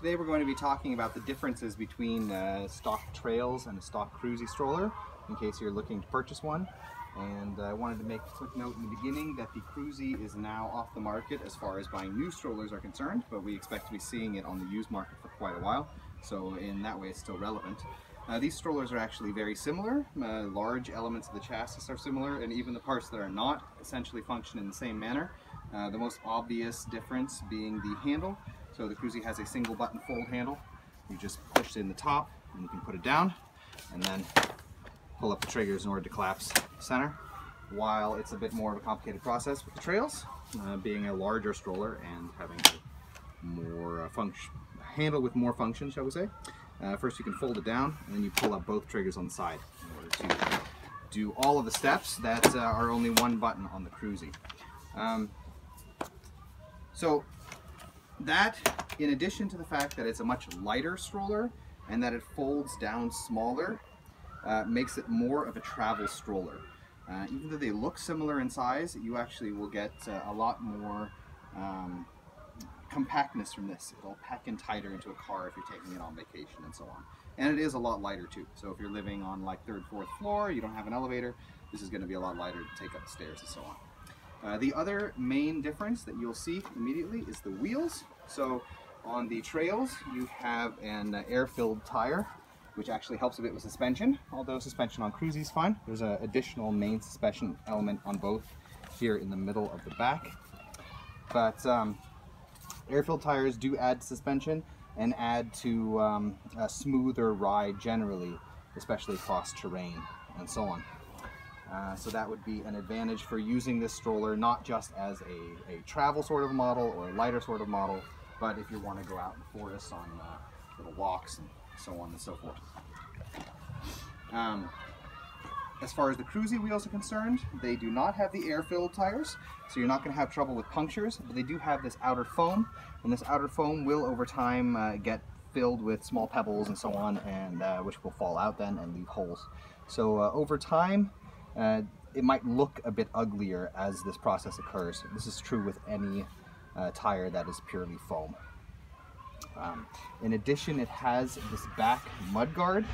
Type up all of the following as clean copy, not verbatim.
Today we're going to be talking about the differences between Stokke Trailz and a Stokke Crusi stroller, in case you're looking to purchase one. And I wanted to make a quick note in the beginning that the Crusi is now off the market as far as buying new strollers are concerned, but we expect to be seeing it on the used market for quite a while, so in that way it's still relevant. These strollers are actually very similar. Large elements of the chassis are similar, and even the parts that are not essentially function in the same manner. The most obvious difference being the handle. So the Crusi has a single button fold handle. You just push in the top and you can put it down and then pull up the triggers in order to collapse center, while it's a bit more of a complicated process with the Trailz, being a larger stroller and having a more handle with more function, shall we say. First you can fold it down and then you pull up both triggers on the side in order to do all of the steps that are only one button on the Crusi. So that, in addition to the fact that it's a much lighter stroller and that it folds down smaller, makes it more of a travel stroller. Even though they look similar in size, you actually will get a lot more compactness from this. It'll pack in tighter into a car if you're taking it on vacation and so on. And it is a lot lighter too. So if you're living on like 3rd, 4th floor, you don't have an elevator, this is going to be a lot lighter to take up the stairs and so on. The other main difference that you'll see immediately is the wheels. So on the Trailz, you have an air-filled tire, which actually helps a bit with suspension, although suspension on Crusi is fine. There's an additional main suspension element on both here in the middle of the back. But air-filled tires do add suspension and add to a smoother ride generally, especially across terrain and so on. So that would be an advantage for using this stroller, not just as a travel sort of model or a lighter sort of model, but if you want to go out in the forest on little walks and so on and so forth. As far as the Crusi wheels are concerned, they do not have the air-filled tires, so you're not going to have trouble with punctures, but they do have this outer foam, and this outer foam will over time get filled with small pebbles and so on, and which will fall out then and leave holes. So over time, it might look a bit uglier as this process occurs. This is true with any tire that is purely foam. In addition, it has this back mud guard,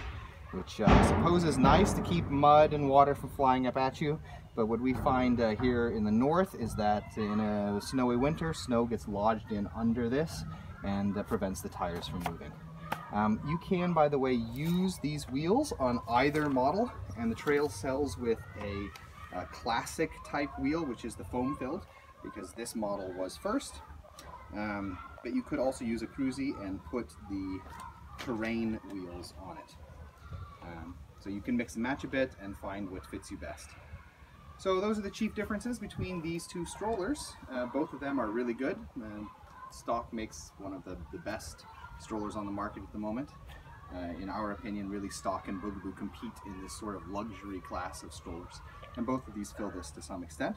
which I suppose is nice to keep mud and water from flying up at you, but what we find here in the north is that in a snowy winter, snow gets lodged in under this and prevents the tires from moving. You can, by the way, use these wheels on either model, and the Trailz sells with a classic type wheel, which is the foam filled, because this model was first. But you could also use a Crusi and put the terrain wheels on it. So you can mix and match a bit and find what fits you best. So those are the chief differences between these two strollers. Both of them are really good. Stokke makes one of the best strollers on the market at the moment. In our opinion, really Stokke and Bugaboo compete in this sort of luxury class of strollers, and both of these fill this to some extent.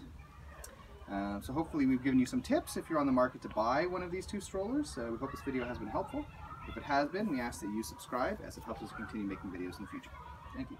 So hopefully we've given you some tips if you're on the market to buy one of these two strollers. We hope this video has been helpful. If it has been, we ask that you subscribe, as it helps us continue making videos in the future. Thank you.